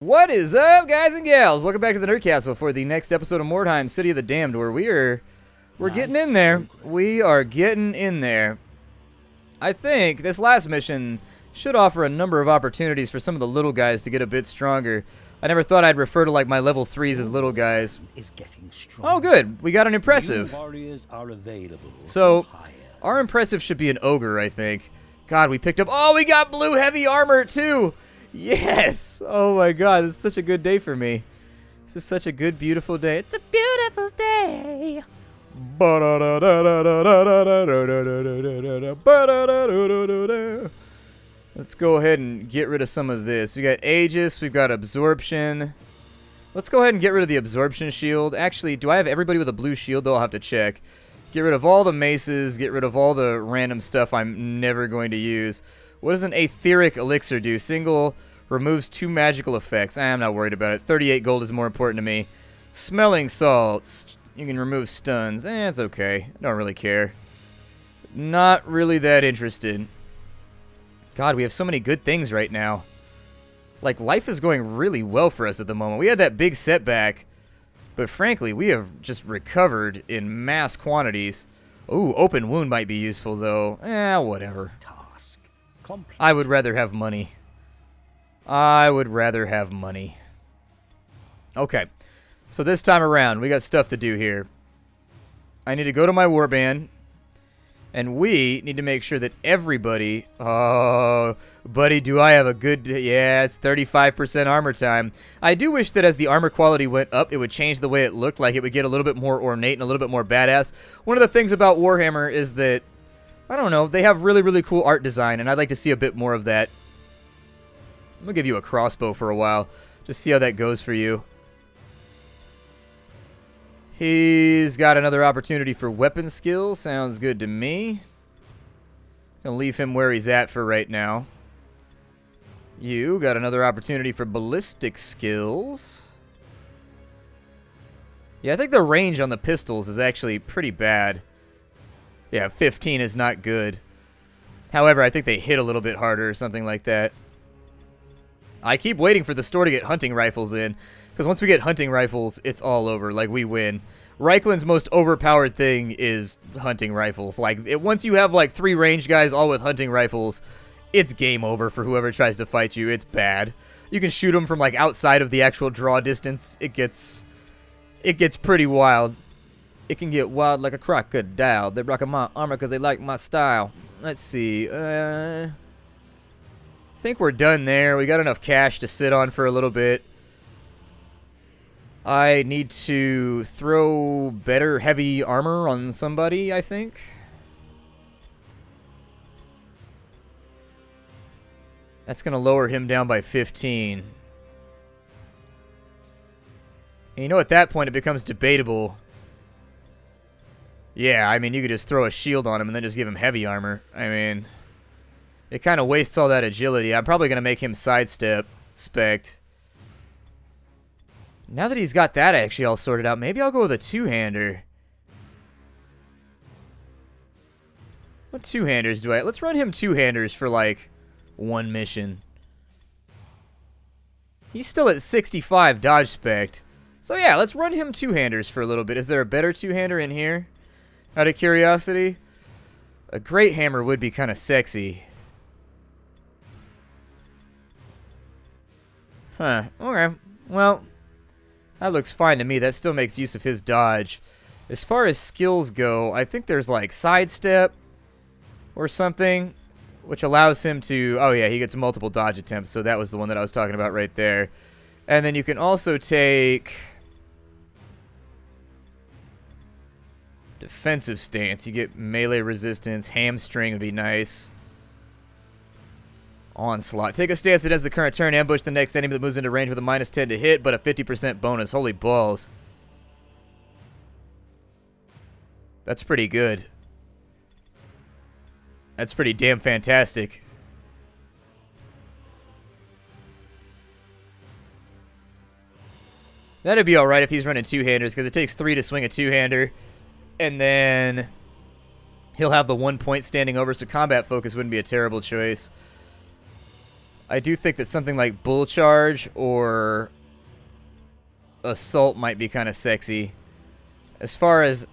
What is up, guys and gals? Welcome back to the Nerd Castle for the next episode of Mordheim, City of the Damned, where we're getting in there. We are getting in there. I think this last mission should offer a number of opportunities for some of the little guys to get a bit stronger. I never thought I'd refer to like my level 3s as little guys. Oh, good. We got an impressive. So, our impressive should be an ogre, I think. God, we picked up. Oh, we got blue heavy armor too. Yes! Oh my god, this is such a good day for me. This is such a good, beautiful day. It's a beautiful day. Let's go ahead and get rid of some of this. We got Aegis, we've got Absorption. Let's go ahead and get rid of the Absorption shield. Actually, do I have everybody with a blue shield, though? I'll have to check. Get rid of all the maces, get rid of all the random stuff I'm never going to use. What does an Aetheric Elixir do? Single removes 2 magical effects. I'm not worried about it. 38 gold is more important to me. Smelling salts. You can remove stuns. It's okay. I don't really care. Not really that interested. God, we have so many good things right now. Like, life is going really well for us at the moment. We had that big setback, but frankly, we have just recovered in mass quantities. Ooh, open wound might be useful, though. Whatever. I would rather have money. I would rather have money. Okay. So this time around, we got stuff to do here. I need to go to my warband. And we need to make sure that everybody... Oh, buddy, do I have a good... Yeah, it's 35% armor time. I do wish that as the armor quality went up, it would change the way it looked. Like, it would get a little bit more ornate and a little bit more badass. One of the things about Warhammer is that... I don't know, they have really, really cool art design, and I'd like to see a bit more of that. I'm going to give you a crossbow for a while. Just see how that goes for you. He's got another opportunity for weapon skill. Sounds good to me. Gonna leave him where he's at for right now. You got another opportunity for ballistic skills. Yeah, I think the range on the pistols is actually pretty bad. Yeah, 15 is not good. However, I think they hit a little bit harder or something like that. I keep waiting for the store to get hunting rifles in, because once we get hunting rifles, it's all over. Like, we win. Reikland's most overpowered thing is hunting rifles. Like, once you have, like, 3 range guys all with hunting rifles, it's game over for whoever tries to fight you. It's bad. You can shoot them from, like, outside of the actual draw distance. It gets pretty wild. It can get wild like a crocodile. They're rocking my armor because they like my style. Let's see. I think we're done there. We got enough cash to sit on for a little bit. I need to throw better heavy armor on somebody, I think. That's going to lower him down by 15. And you know, at that point, it becomes debatable. Yeah, I mean, you could just throw a shield on him and then just give him heavy armor. I mean, it kind of wastes all that agility. I'm probably going to make him sidestep spect. Now that he's got that actually all sorted out, maybe I'll go with a two-hander. What two-handers do I... Let's run him two-handers for, like, 1 mission. He's still at 65 dodge spect. So, yeah, let's run him two-handers for a little bit. Is there a better two-hander in here? Out of curiosity? A great hammer would be kind of sexy. Huh. Okay. Well, that looks fine to me. That still makes use of his dodge. As far as skills go, I think there's like sidestep or something, which allows him to... Oh, yeah, he gets multiple dodge attempts, so that was the one that I was talking about right there. And then you can also take... defensive stance. You get melee resistance. Hamstring would be nice. Onslaught. Take a stance that ends the current turn. Ambush the next enemy that moves into range with a -10 to hit, but a 50% bonus. Holy balls. That's pretty good. That's pretty damn fantastic. That'd be alright if he's running two-handers, because it takes 3 to swing a two-hander. And then he'll have the 1 point standing over, so combat focus wouldn't be a terrible choice. I do think that something like Bull Charge or Assault might be kind of sexy. As far as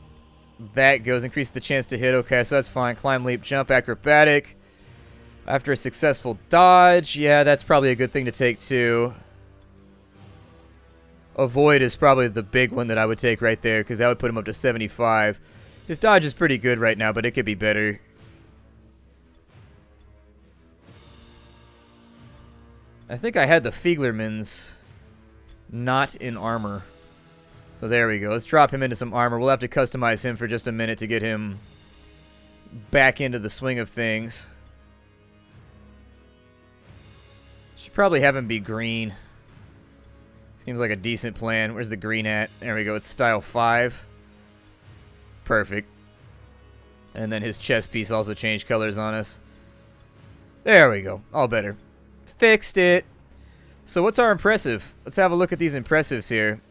that goes, increase the chance to hit. Okay, so that's fine. Climb, leap, jump, acrobatic. After a successful dodge, yeah, that's probably a good thing to take too. Avoid is probably the big one that I would take right there, because that would put him up to 75. His dodge is pretty good right now, but it could be better. I think I had the Fieglermans not in armor. So there we go. Let's drop him into some armor. We'll have to customize him for just a minute to get him back into the swing of things. Should probably have him be green. Seems like a decent plan. Where's the green at? There we go. It's style 5. Perfect. And then his chest piece also changed colors on us. There we go. All better. Fixed it. So what's our impressive? Let's have a look at these impressives here.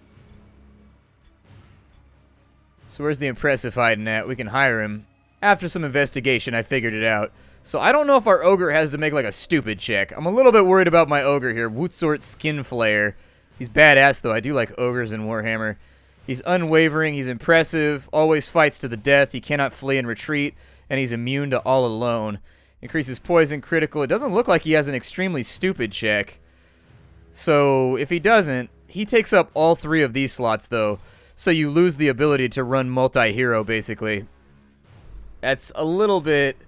So where's the impressive hiding at? We can hire him. After some investigation, I figured it out. So I don't know if our ogre has to make like a stupid check. I'm a little bit worried about my ogre here. Wootsort Skin Flare. He's badass though. I do like ogres in Warhammer. He's unwavering. He's impressive. Always fights to the death. He cannot flee and retreat. And he's immune to all alone. Increases poison, critical. It doesn't look like he has an extremely stupid check. So if he doesn't, he takes up all 3 of these slots though. So you lose the ability to run multi-hero basically. That's a little bit...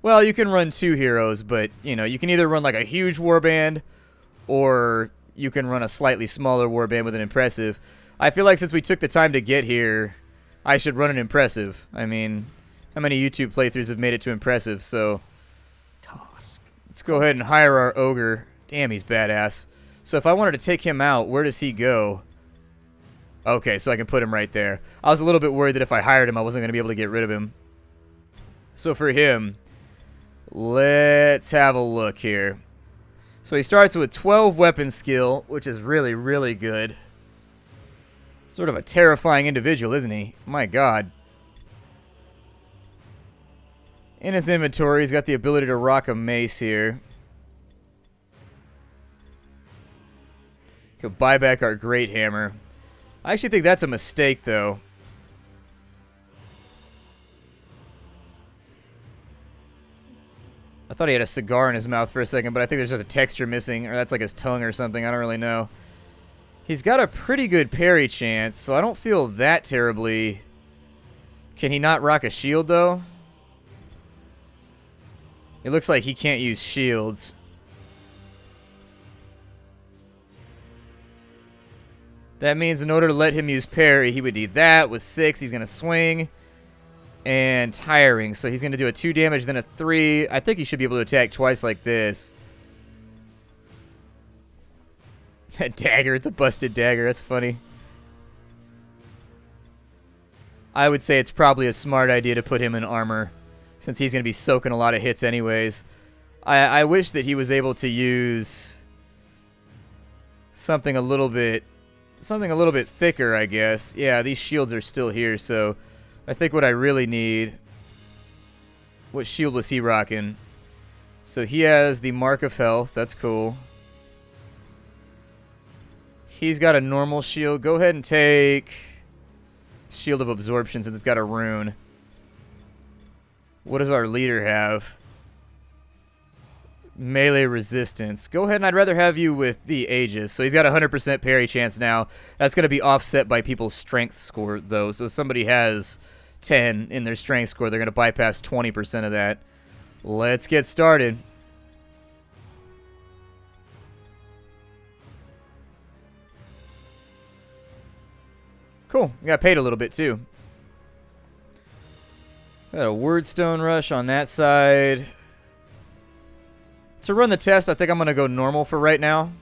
Well, you can run 2 heroes, but you know, you can either run like a huge warband or you can run a slightly smaller warband with an impressive. I feel like since we took the time to get here, I should run an impressive. I mean, how many YouTube playthroughs have made it to impressive? So let's go ahead and hire our ogre. Damn, he's badass. So if I wanted to take him out, where does he go? Okay, so I can put him right there. I was a little bit worried that if I hired him, I wasn't going to be able to get rid of him. So for him, let's have a look here. So he starts with 12 weapon skill, which is really, really good. Sort of a terrifying individual, isn't he? My God. In his inventory, he's got the ability to rock a mace here. Could buy back our great hammer. I actually think that's a mistake, though. I thought he had a cigar in his mouth for a second, but I think there's just a texture missing, or that's like his tongue or something. I don't really know. He's got a pretty good parry chance, so I don't feel that terribly. Can he not rock a shield, though? It looks like he can't use shields. That means in order to let him use parry, he would need that. With 6, he's going to swing. And tiring, so he's going to do a 2 damage, then a 3. I think he should be able to attack twice like this. That dagger, it's a busted dagger. That's funny. I would say it's probably a smart idea to put him in armor, since he's going to be soaking a lot of hits anyways. I wish that he was able to use something a little bit thicker, I guess. Yeah, these shields are still here, so I think what I really need... What shield was he rocking? So he has the Mark of Health. That's cool. He's got a normal shield. Go ahead and take Shield of Absorption since it's got a rune. What does our leader have? Melee resistance. Go ahead, and I'd rather have you with the Aegis. So he's got a 100% parry chance now. That's going to be offset by people's strength score, though. So if somebody has 10 in their strength score, they're going to bypass 20% of that. Let's get started. Cool. We got paid a little bit, too. Got a Wordstone Rush on that side. To run the test, I think I'm going to go normal for right now.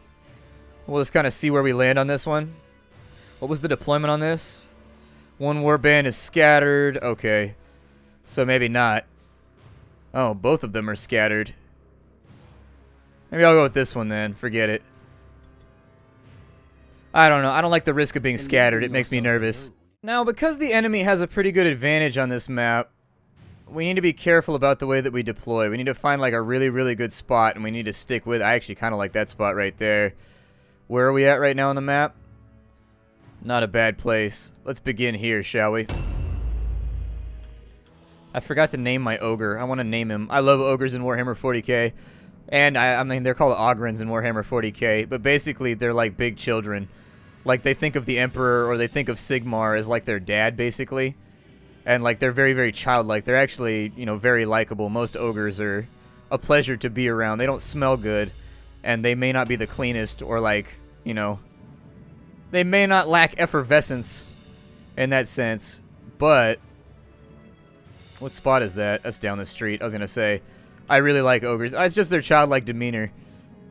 We'll just kind of see where we land on this one. What was the deployment on this? One warband is scattered. Okay. So maybe not. Oh, both of them are scattered. Maybe I'll go with this one then. Forget it. I don't know. I don't like the risk of being scattered. It makes me nervous. Now, because the enemy has a pretty good advantage on this map, we need to be careful about the way that we deploy. We need to find like a really, really good spot, and we need to stick with. I actually kind of like that spot right there. Where are we at right now on the map? Not a bad place. Let's begin here, shall we? I forgot to name my ogre. I want to name him. I love ogres in Warhammer 40k. And, I mean, they're called Ogrins in Warhammer 40k. But basically, they're like big children. Like, they think of the Emperor or they think of Sigmar as like their dad, basically. And, like, they're very, very childlike. They're actually, you know, very likable. Most ogres are a pleasure to be around. They don't smell good. And they may not be the cleanest or, like, you know, they may not lack effervescence in that sense. But what spot is that? That's down the street. I was going to say, I really like ogres. It's just their childlike demeanor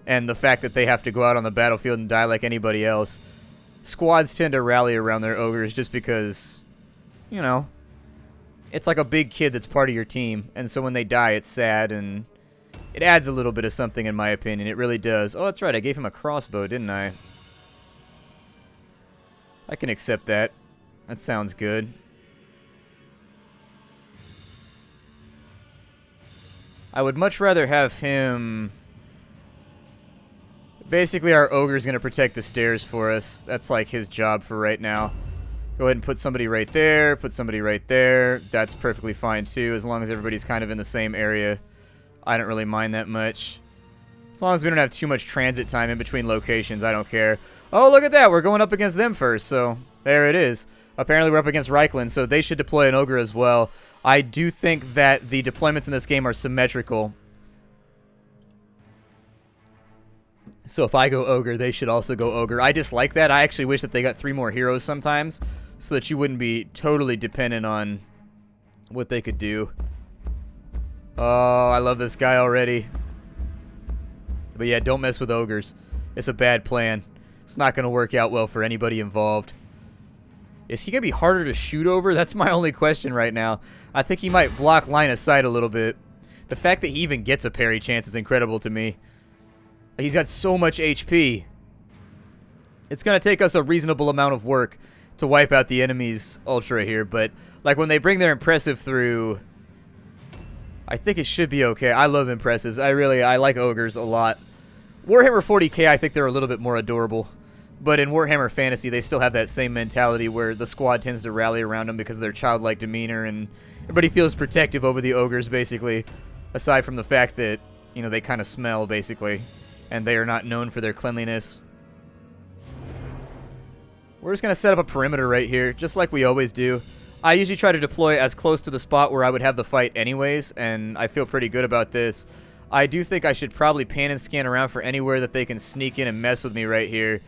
and the fact that they have to go out on the battlefield and die like anybody else. Squads tend to rally around their ogres just because, you know, it's like a big kid that's part of your team. And so when they die, it's sad and it adds a little bit of something in my opinion. It really does. Oh, that's right. I gave him a crossbow, didn't I? I can accept that. That sounds good. I would much rather have him... Basically, our ogre's going to protect the stairs for us. That's like his job for right now. Go ahead and put somebody right there. Put somebody right there. That's perfectly fine, too, as long as everybody's kind of in the same area. I don't really mind that much. As long as we don't have too much transit time in between locations, I don't care. Oh, look at that. We're going up against them first, so there it is. Apparently, we're up against Reichland, so they should deploy an ogre as well. I do think that the deployments in this game are symmetrical. So if I go ogre, they should also go ogre. I dislike that. I actually wish that they got 3 more heroes sometimes so that you wouldn't be totally dependent on what they could do. Oh, I love this guy already. But yeah, don't mess with ogres. It's a bad plan. It's not going to work out well for anybody involved. Is he going to be harder to shoot over? That's my only question right now. I think he might block line of sight a little bit. The fact that he even gets a parry chance is incredible to me. He's got so much HP. It's going to take us a reasonable amount of work to wipe out the enemy's ultra here, but like when they bring their impressive through, I think it should be okay. I love impressives. I like ogres a lot. Warhammer 40k, I think they're a little bit more adorable. But in Warhammer Fantasy, they still have that same mentality where the squad tends to rally around them because of their childlike demeanor, and everybody feels protective over the ogres, basically, aside from the fact that, you know, they kind of smell, basically, and they are not known for their cleanliness. We're just going to set up a perimeter right here, just like we always do. I usually try to deploy as close to the spot where I would have the fight anyways, and I feel pretty good about this. I do think I should probably pan and scan around for anywhere that they can sneak in and mess with me right here.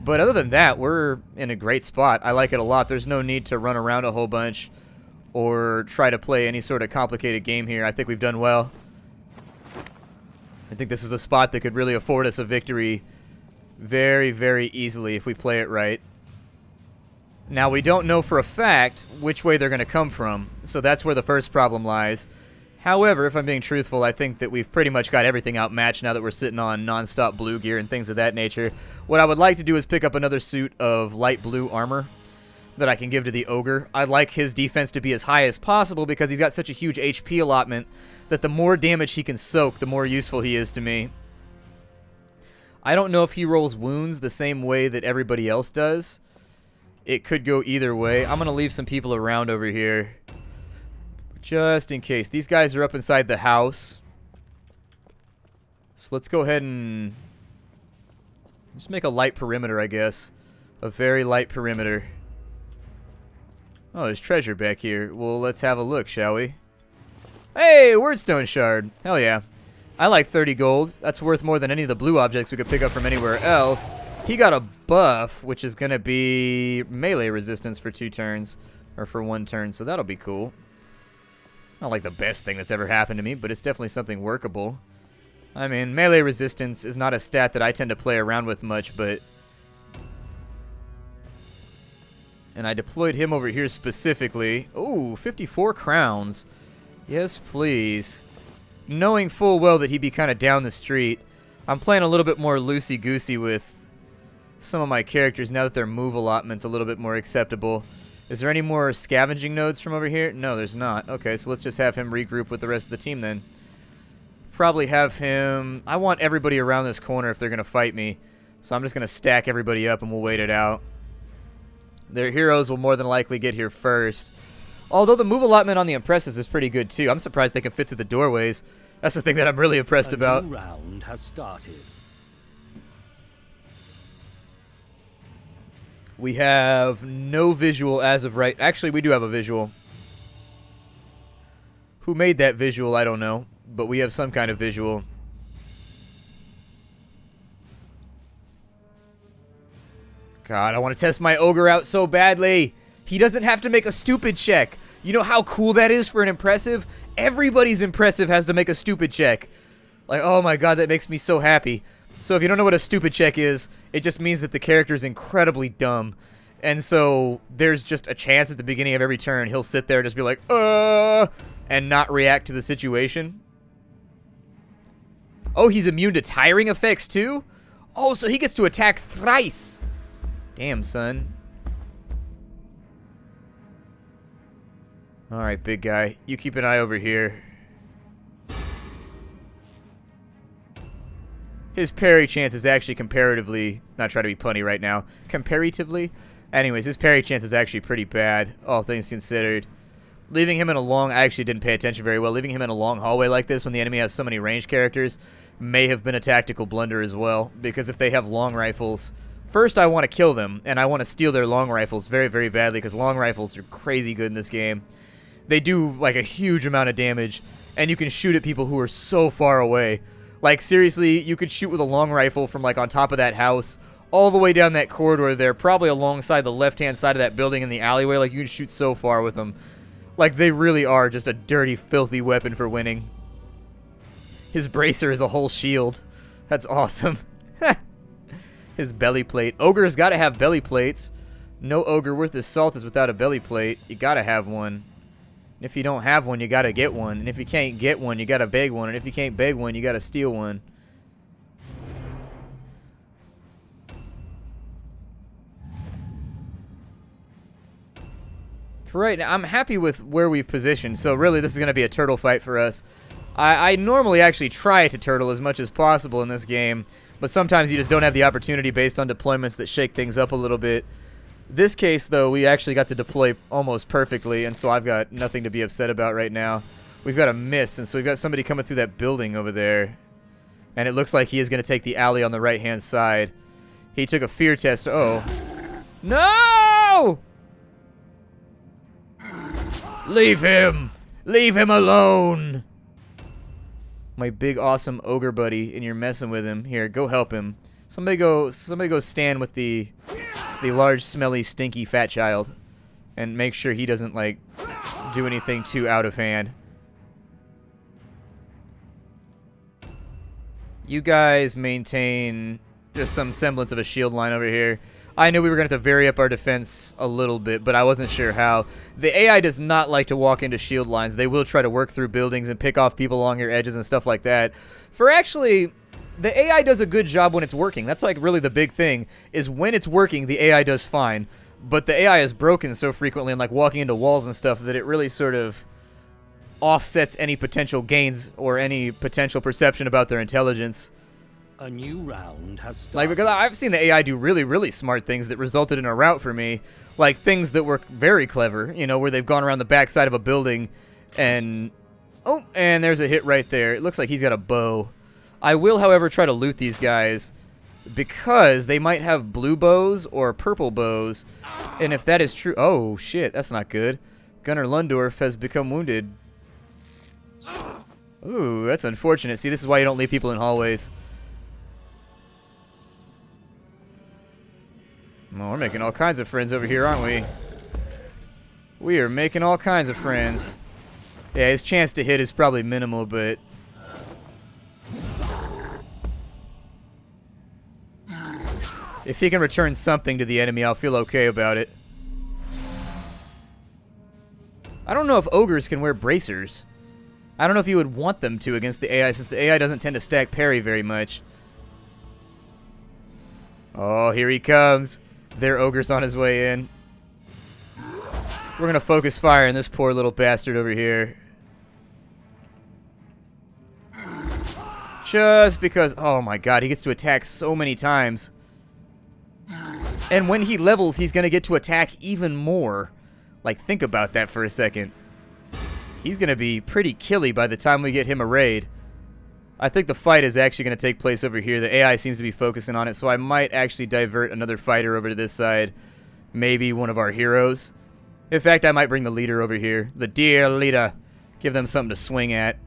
But other than that, we're in a great spot. I like it a lot. There's no need to run around a whole bunch or try to play any sort of complicated game here. I think we've done well. I think this is a spot that could really afford us a victory very, very easily if we play it right. Now, we don't know for a fact which way they're going to come from, so that's where the first problem lies. However, if I'm being truthful, I think that we've pretty much got everything outmatched now that we're sitting on non-stop blue gear and things of that nature. What I would like to do is pick up another suit of light blue armor that I can give to the ogre. I'd like his defense to be as high as possible because he's got such a huge HP allotment that the more damage he can soak, the more useful he is to me. I don't know if he rolls wounds the same way that everybody else does. It could go either way. I'm going to leave some people around over here just in case. These guys are up inside the house. So let's go ahead and just make a light perimeter, I guess. A very light perimeter. Oh, there's treasure back here. Well, let's have a look, shall we? Hey, wordstone shard. Hell yeah. I like 30 gold. That's worth more than any of the blue objects we could pick up from anywhere else. He got a buff, which is going to be melee resistance for 2 turns. Or for 1 turn, so that'll be cool. It's not like the best thing that's ever happened to me, but it's definitely something workable. I mean, melee resistance is not a stat that I tend to play around with much, but... And I deployed him over here specifically. Ooh, 54 crowns. Yes, please. Knowing full well that he'd be kind of down the street, I'm playing a little bit more loosey-goosey with some of my characters now that their move allotment's a little bit more acceptable. Is there any more scavenging nodes from over here? No, there's not. Okay, so let's just have him regroup with the rest of the team then. Probably have him... I want everybody around this corner if they're going to fight me. So I'm just going to stack everybody up and we'll wait it out. Their heroes will more than likely get here first. Although the move allotment on the Impresses is pretty good too. I'm surprised they can fit through the doorways. That's the thing that I'm really impressed about. A new round has started. We have no visual as of right. Actually, we do have a visual. Who made that visual, I don't know. But we have some kind of visual. God, I want to test my ogre out so badly. He doesn't have to make a stupid check. You know how cool that is for an impressive? Everybody's impressive has to make a stupid check. Like, oh my god, that makes me so happy. So if you don't know what a stupid check is, it just means that the character is incredibly dumb. And so there's just a chance at the beginning of every turn he'll sit there and just be like, and not react to the situation. Oh, he's immune to tiring effects too? Oh, so he gets to attack thrice. Damn, son. Alright, big guy. You keep an eye over here. His parry chance is actually comparatively... Not trying to be punny right now. Comparatively? Anyways, his parry chance is actually pretty bad, all things considered. Leaving him in a long... I actually didn't pay attention very well. Leaving him in a long hallway like this when the enemy has so many ranged characters may have been a tactical blunder as well. Because if they have long rifles... First, I want to kill them, and I want to steal their long rifles very, very badly, because long rifles are crazy good in this game. They do, like, a huge amount of damage, and you can shoot at people who are so far away. Like, seriously, you could shoot with a long rifle from, like, on top of that house, all the way down that corridor there, probably alongside the left-hand side of that building in the alleyway. Like, you can shoot so far with them. Like, they really are just a dirty, filthy weapon for winning. His bracer is a whole shield. That's awesome. His belly plate. Ogre's got to have belly plates. No ogre worth his salt is without a belly plate. You got to have one. And if you don't have one, you got to get one. And if you can't get one, you got to beg one. And if you can't beg one, you got to steal one. For right now, I'm happy with where we've positioned. So really, this is going to be a turtle fight for us. I normally actually try to turtle as much as possible in this game. But sometimes you just don't have the opportunity based on deployments that shake things up a little bit. This case, though, we actually got to deploy almost perfectly, and so I've got nothing to be upset about right now. We've got a miss, and so we've got somebody coming through that building over there. And it looks like he is going to take the alley on the right-hand side. He took a fear test. Oh. No! Leave him! Leave him alone! My big awesome ogre buddy, and you're messing with him. Here, go help him. Somebody go stand with the large, smelly, stinky fat child, and make sure he doesn't like do anything too out of hand. You guys maintain just some semblance of a shield line over here. I knew we were going to have to vary up our defense a little bit, but I wasn't sure how. The AI does not like to walk into shield lines. They will try to work through buildings and pick off people along your edges and stuff like that. For actually, the AI does a good job when it's working. That's like really the big thing, is when it's working, the AI does fine. But the AI is broken so frequently and like walking into walls and stuff that it really sort of offsets any potential gains or any potential perception about their intelligence. A new round has started. Like, because I've seen the AI do really, really smart things that resulted in a rout for me. Like, things that were very clever, you know, where they've gone around the backside of a building and... Oh, and there's a hit right there. It looks like he's got a bow. I will, however, try to loot these guys because they might have blue bows or purple bows. And if that is true... Oh, shit, that's not good. Gunnar Lundorf has become wounded. Ooh, that's unfortunate. See, this is why you don't leave people in hallways. Well, we're making all kinds of friends over here, aren't we? We are making all kinds of friends. Yeah, his chance to hit is probably minimal, but... if he can return something to the enemy, I'll feel okay about it. I don't know if ogres can wear bracers. I don't know if you would want them to against the AI, since the AI doesn't tend to stack parry very much. Oh, here he comes. Their ogre's on his way in. We're going to focus fire on this poor little bastard over here. Just because, oh my god, he gets to attack so many times. And when he levels, he's going to get to attack even more. Like, think about that for a second. He's going to be pretty killy by the time we get him a raid. I think the fight is actually going to take place over here. The AI seems to be focusing on it, so I might actually divert another fighter over to this side. Maybe one of our heroes. In fact, I might bring the leader over here. The dear leader. Give them something to swing at.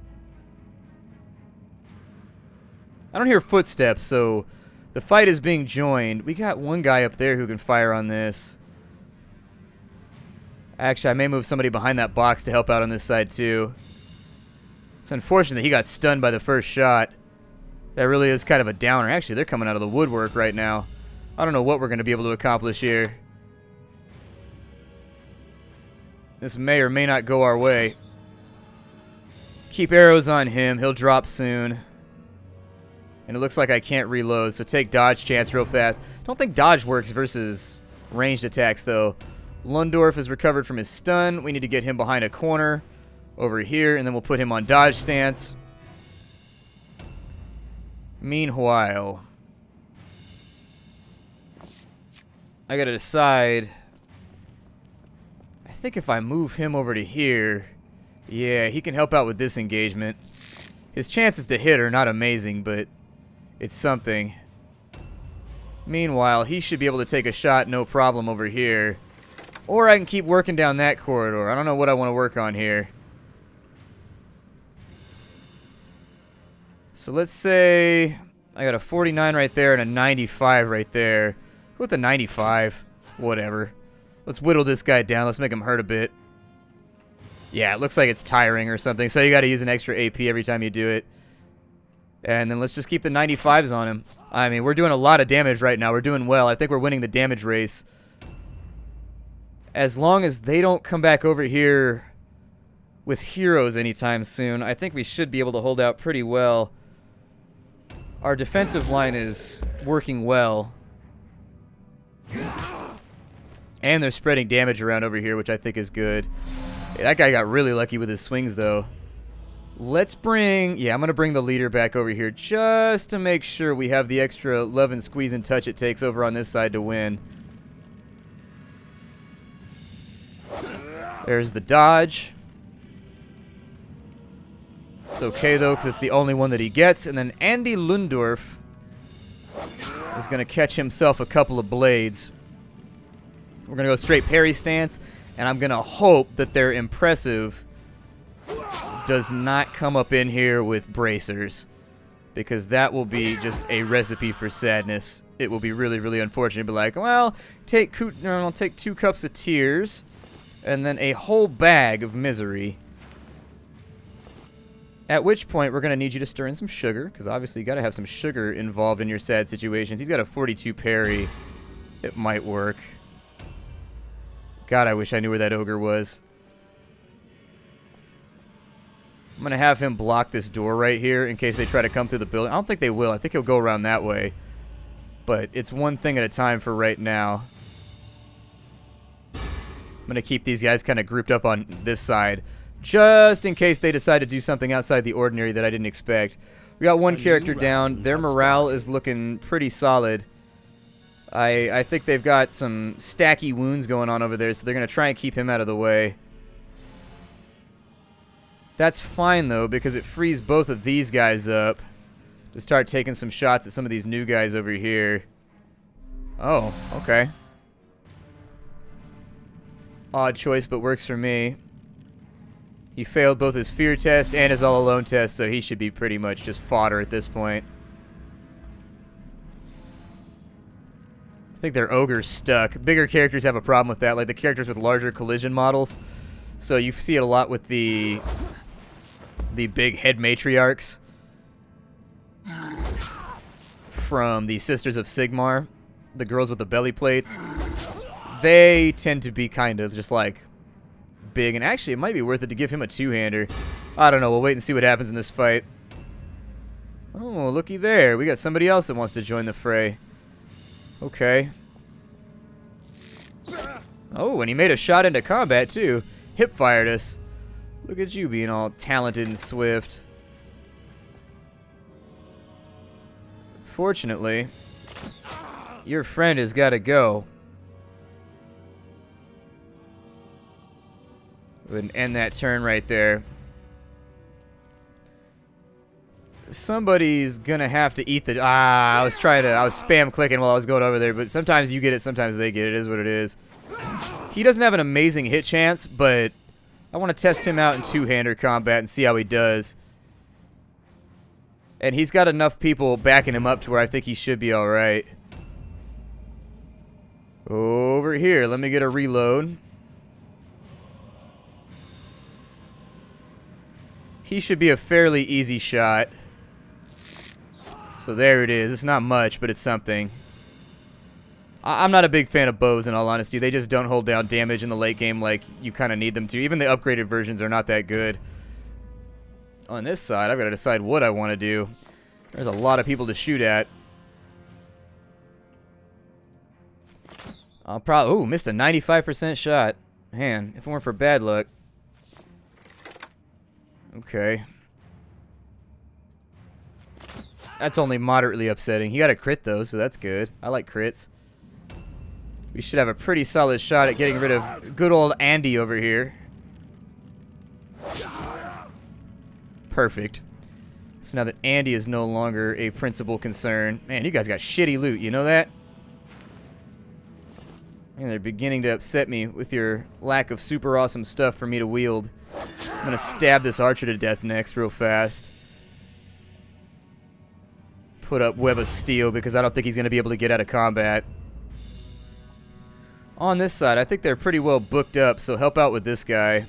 I don't hear footsteps, so the fight is being joined. We got one guy up there who can fire on this. Actually, I may move somebody behind that box to help out on this side, too. It's unfortunate that he got stunned by the first shot. That really is kind of a downer. Actually, they're coming out of the woodwork right now. I don't know what we're going to be able to accomplish here. This may or may not go our way. Keep arrows on him. He'll drop soon. And it looks like I can't reload, so take dodge chance real fast. Don't think dodge works versus ranged attacks, though. Lundorf is recovered from his stun. We need to get him behind a corner over here, and then we'll put him on dodge stance. Meanwhile, I gotta decide. I think if I move him over to here, yeah, he can help out with this engagement. His chances to hit are not amazing, but it's something. Meanwhile, he should be able to take a shot no problem over here. Or I can keep working down that corridor. I don't know what I want to work on here. So let's say I got a 49 right there and a 95 right there. Go with the 95. Whatever. Let's whittle this guy down. Let's make him hurt a bit. Yeah, it looks like it's tiring or something. So you got to use an extra AP every time you do it. And then let's just keep the 95s on him. I mean, we're doing a lot of damage right now. We're doing well. I think we're winning the damage race. As long as they don't come back over here with heroes anytime soon, I think we should be able to hold out pretty well. Our defensive line is working well. And they're spreading damage around over here, which I think is good. Yeah, that guy got really lucky with his swings, though. Let's bring... Yeah, I'm going to bring the leader back over here just to make sure we have the extra love and squeeze and touch it takes over on this side to win. There's the dodge. It's okay, though, because it's the only one that he gets. And then Andy Lundorf is going to catch himself a couple of blades. We're going to go straight parry stance. And I'm going to hope that their impressive does not come up in here with bracers. Because that will be just a recipe for sadness. It will be really, really unfortunate. Be like, well, I'll take 2 cups of tears. And then a whole bag of misery. At which point, we're going to need you to stir in some sugar. Because obviously, you got to have some sugar involved in your sad situations. He's got a 42 parry. It might work. God, I wish I knew where that ogre was. I'm going to have him block this door right here in case they try to come through the building. I don't think they will. I think he'll go around that way. But it's one thing at a time for right now. I'm going to keep these guys kind of grouped up on this side, just in case they decide to do something outside the ordinary that I didn't expect. We got one character down. Their morale is looking pretty solid. I think they've got some stacky wounds going on over there, so they're going to try and keep him out of the way. That's fine, though, because it frees both of these guys up to start taking some shots at some of these new guys over here. Oh, okay. Odd choice, but works for me. He failed both his fear test and his all-alone test, so he should be pretty much just fodder at this point. I think their ogre's stuck. Bigger characters have a problem with that, like the characters with larger collision models. So you see it a lot with the big head matriarchs from the Sisters of Sigmar, the girls with the belly plates. They tend to be kind of just like big, and actually it might be worth it to give him a two-hander. I don't know, we'll wait and see what happens in this fight. Oh, looky there. We got somebody else that wants to join the fray. Okay. Oh, and he made a shot into combat, too. Hip-fired us. Look at you being all talented and swift. Fortunately, your friend has got to go. Go ahead and end that turn right there. Somebody's gonna have to eat the... I was spam clicking while I was going over there, but sometimes you get it, sometimes they get it. It is what it is. He doesn't have an amazing hit chance, but I want to test him out in two-hander combat and see how he does. And he's got enough people backing him up to where I think he should be alright. Over here, let me get a reload. He should be a fairly easy shot. So there it is. It's not much, but it's something. I'm not a big fan of bows, in all honesty. They just don't hold down damage in the late game like you kind of need them to. Even the upgraded versions are not that good. On this side, I've got to decide what I want to do. There's a lot of people to shoot at. I'll probably... Ooh, missed a 95% shot. Man, if it weren't for bad luck. Okay. That's only moderately upsetting. He got a crit, though, so that's good. I like crits. We should have a pretty solid shot at getting rid of good old Andy over here. Perfect. So now that Andy is no longer a principal concern. Man, you guys got shitty loot, you know that? And they're beginning to upset me with your lack of super awesome stuff for me to wield. I'm gonna stab this archer to death next real fast. Put up Web of Steel because I don't think he's gonna be able to get out of combat. On this side, I think they're pretty well booked up, so help out with this guy.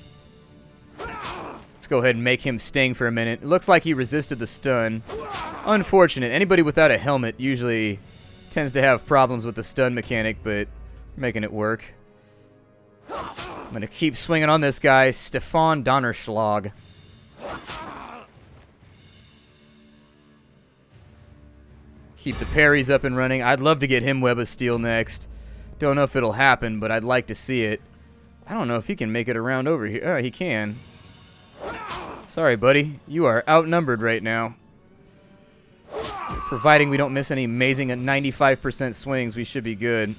Let's go ahead and make him sting for a minute. It looks like he resisted the stun. Unfortunate. Anybody without a helmet usually tends to have problems with the stun mechanic, but we're making it work. I'm going to keep swinging on this guy, Stefan Donnerschlag. Keep the parries up and running. I'd love to get him Web of Steel next. Don't know if it'll happen, but I'd like to see it. I don't know if he can make it around over here. Oh, he can. Sorry, buddy. You are outnumbered right now. Providing we don't miss any amazing at 95% swings, we should be good.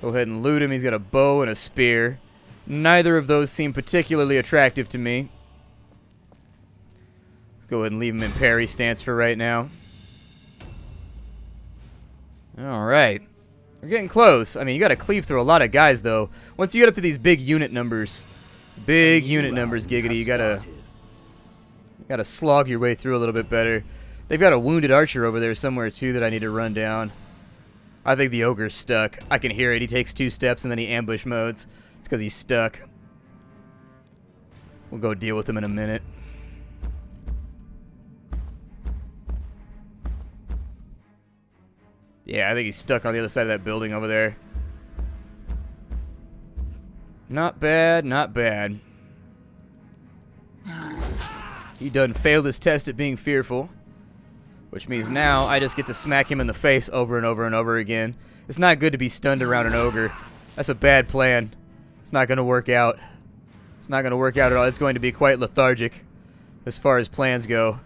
Go ahead and loot him. He's got a bow and a spear. Neither of those seem particularly attractive to me. Let's go ahead and leave him in parry stance for right now. Alright. We're getting close. I mean, you got to cleave through a lot of guys, though. Once you get up to these big unit numbers, Giggity, you gotta slog your way through a little bit better. They've got a wounded archer over there somewhere, too, that I need to run down. I think the ogre's stuck. I can hear it. He takes 2 steps, and then he ambush modes. It's because he's stuck. We'll go deal with him in a minute. Yeah, I think he's stuck on the other side of that building over there. Not bad, not bad. He done failed his test at being fearful. Which means now I just get to smack him in the face over and over and over again. It's not good to be stunned around an ogre. That's a bad plan. It's not going to work out. It's not going to work out at all. It's going to be quite lethargic as far as plans go.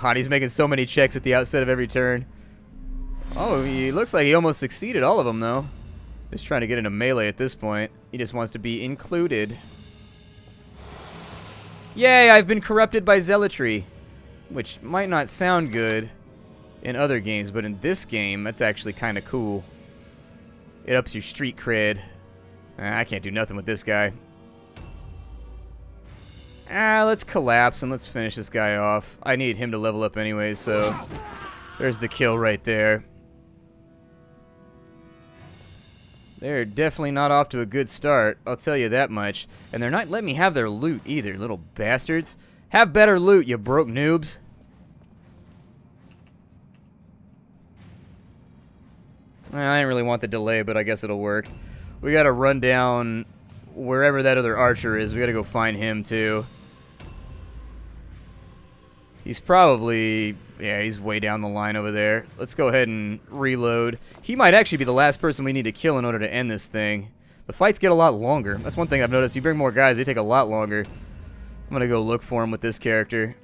God, he's making so many checks at the outset of every turn. Oh, he looks like he almost succeeded all of them, though. He's trying to get into melee at this point. He just wants to be included. Yay, I've been corrupted by zealotry. Which might not sound good in other games, but in this game, that's actually kind of cool. It ups your street cred. I can't do nothing with this guy. Let's collapse and let's finish this guy off. I need him to level up anyway, so there's the kill right there. They're definitely not off to a good start, I'll tell you that much. And they're not letting me have their loot either, little bastards. Have better loot, you broke noobs. Well, I didn't really want the delay, but I guess it'll work. We gotta run down wherever that other archer is. We gotta go find him, too. He's probably... Yeah, he's way down the line over there. Let's go ahead and reload. He might actually be the last person we need to kill in order to end this thing. The fights get a lot longer. That's one thing I've noticed. You bring more guys, they take a lot longer. I'm going to go look for him with this character.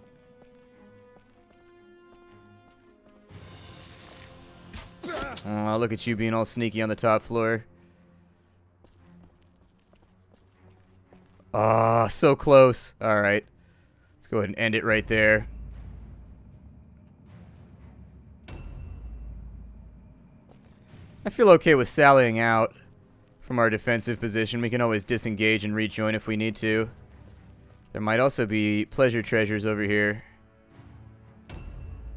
Oh, look at you being all sneaky on the top floor. Ah, so close. Alright. Let's go ahead and end it right there. I feel okay with sallying out from our defensive position. We can always disengage and rejoin if we need to. There might also be pleasure treasures over here.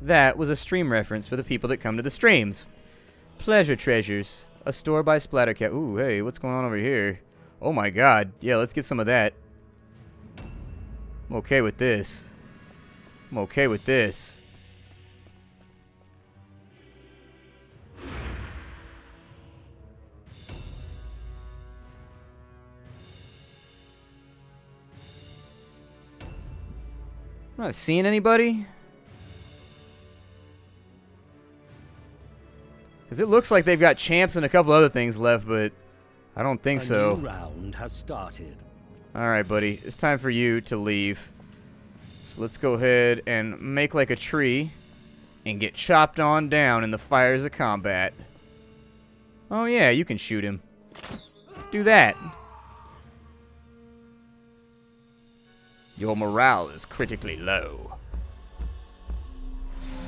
That was a stream reference for the people that come to the streams. Pleasure treasures. A store by Splattercat. Ooh, hey, what's going on over here? Oh my god. Yeah, let's get some of that. I'm okay with this. I'm okay with this. I'm not seeing anybody. Because it looks like they've got champs and a couple other things left, but I don't think so. A new round has started. Alright, buddy. It's time for you to leave. So let's go ahead and make like a tree and get chopped on down in the fires of combat. Oh yeah, you can shoot him. Do that. Your morale is critically low.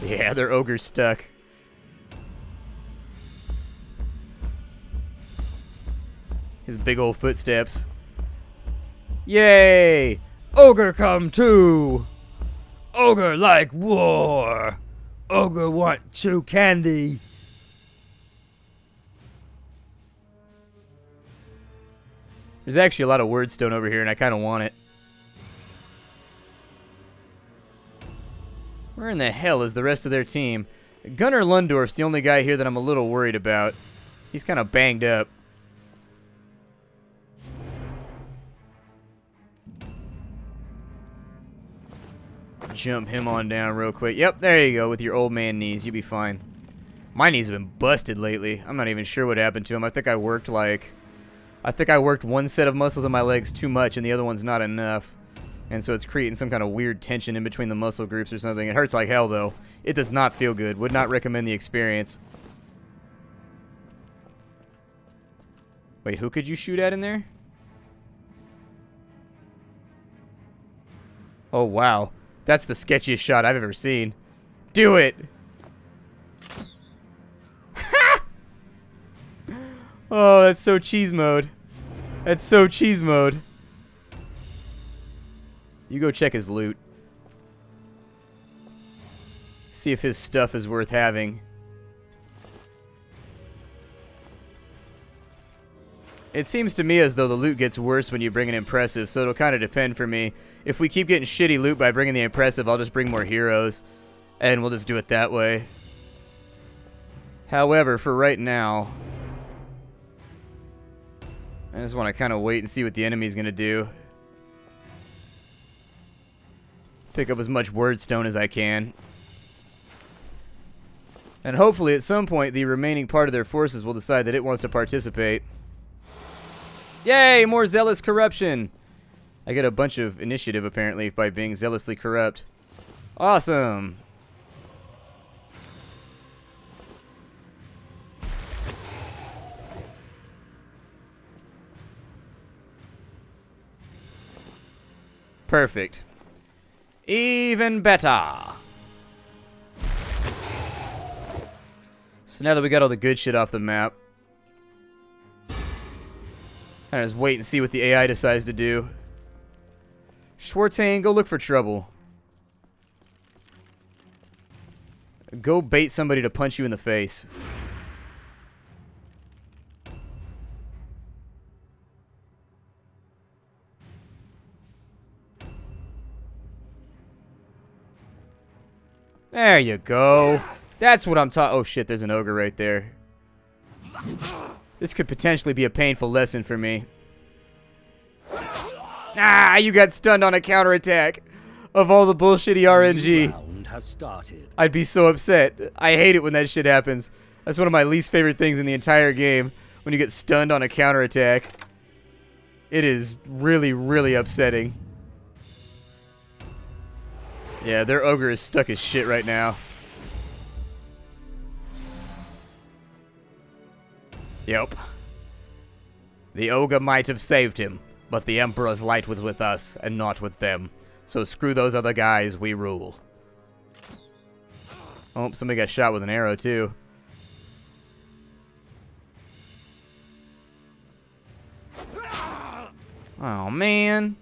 Yeah, their ogre's stuck. His big old footsteps. Yay! Ogre come too! Ogre like war! Ogre want chew candy! There's actually a lot of wordstone over here and I kinda want it. Where in the hell is the rest of their team? Gunnar Lundorf's the only guy here that I'm a little worried about. He's kinda banged up. Jump him on down real quick. Yep, there you go with your old man knees. You'll be fine. My knees have been busted lately. I'm not even sure what happened to them. I think I worked one set of muscles on my legs too much and the other one's not enough. And so it's creating some kind of weird tension in between the muscle groups or something. It hurts like hell though. It does not feel good. Would not recommend the experience. Wait, who could you shoot at in there? Oh wow. That's the sketchiest shot I've ever seen. Do it! Oh, that's so cheese mode. That's so cheese mode. You go check his loot. See if his stuff is worth having. It seems to me as though the loot gets worse when you bring an impressive, so it'll kind of depend for me. If we keep getting shitty loot by bringing the impressive, I'll just bring more heroes, and we'll just do it that way. However, for right now, I just want to kind of wait and see what the enemy's going to do. Pick up as much wordstone as I can. And hopefully at some point the remaining part of their forces will decide that it wants to participate. Yay, more zealous corruption. I get a bunch of initiative apparently by being zealously corrupt. Awesome. Perfect. Even better. So now that we got all the good shit off the map, I just wait and see what the AI decides to do. Schwartzhain, go look for trouble. Go bait somebody to punch you in the face. There you go. That's what I'm talking. Oh shit, there's an ogre right there. This could potentially be a painful lesson for me. Ah, you got stunned on a counterattack. Of all the bullshitty RNG. has started. I'd be so upset. I hate it when that shit happens. That's one of my least favorite things in the entire game, when you get stunned on a counterattack. It is really, really upsetting. Yeah, their ogre is stuck as shit right now. Yep. The ogre might have saved him, but the Emperor's light was with us and not with them. So screw those other guys, we rule. Oh, somebody got shot with an arrow too. Oh man.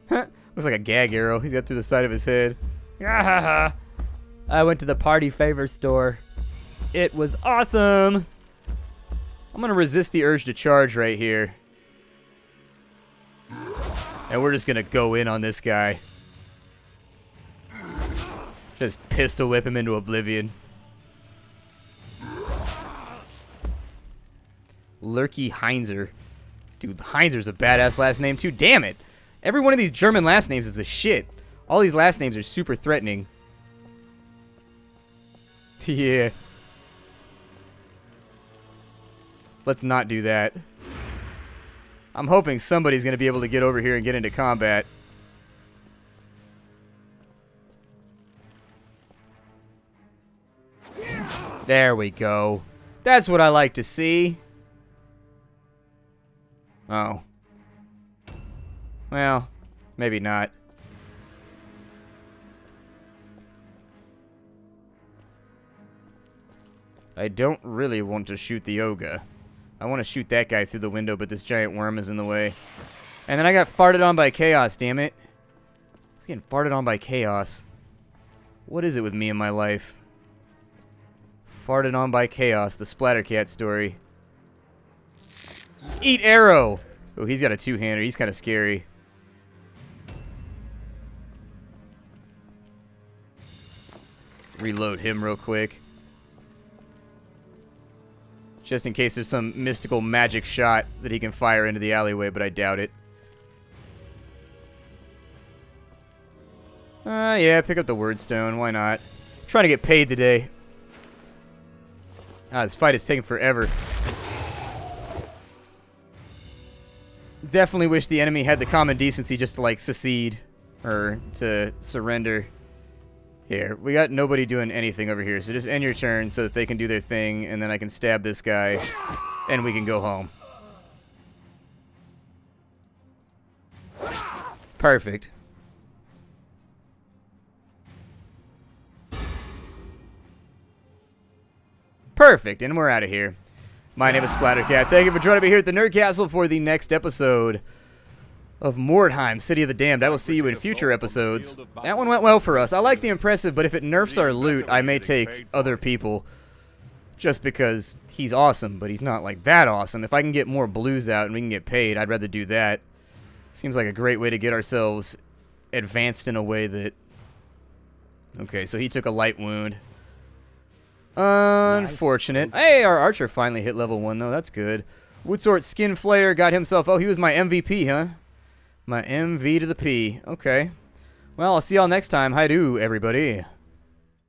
Looks like a gag arrow. He's got through the side of his head. I went to the party favor store. It was awesome. I'm gonna resist the urge to charge right here. And we're just gonna go in on this guy. Just pistol whip him into oblivion. Lurky Heinzer. Dude, Heinzer's a badass last name too. Damn it. Every one of these German last names is the shit. All these last names are super threatening. Yeah. Let's not do that. I'm hoping somebody's going to be able to get over here and get into combat. There we go. That's what I like to see. Oh. Well, maybe not. I don't really want to shoot the ogre. I want to shoot that guy through the window, but this giant worm is in the way. And then I got farted on by chaos, damn it. I was getting farted on by chaos. What is it with me in my life? Farted on by chaos, the Splattercat story. Eat arrow! Oh, he's got a two-hander. He's kind of scary. Reload him real quick. Just in case there's some mystical magic shot that he can fire into the alleyway, but I doubt it. Yeah, pick up the wordstone. Why not? Trying to get paid today. Ah, this fight is taking forever. Definitely wish the enemy had the common decency just to, like, secede. Or to surrender. Here, we got nobody doing anything over here, so just end your turn so that they can do their thing, and then I can stab this guy, and we can go home. Perfect. Perfect, and we're out of here. My name is Splattercat. Thank you for joining me here at the Nerd Castle for the next episode of Mordheim, City of the Damned. I will see you in future episodes. That one went well for us. I like the impressive, but if it nerfs our loot, I may take other people. Just because he's awesome, but he's not like that awesome. If I can get more blues out and we can get paid, I'd rather do that. Seems like a great way to get ourselves advanced in a way that... Okay, so he took a light wound. Unfortunate. Hey, our archer finally hit level 1, though. That's good. Woodsort Skin Flayer got himself... Oh, he was my MVP, huh? My MV to the P. Okay. Well, I'll see y'all next time. Hi-do, everybody.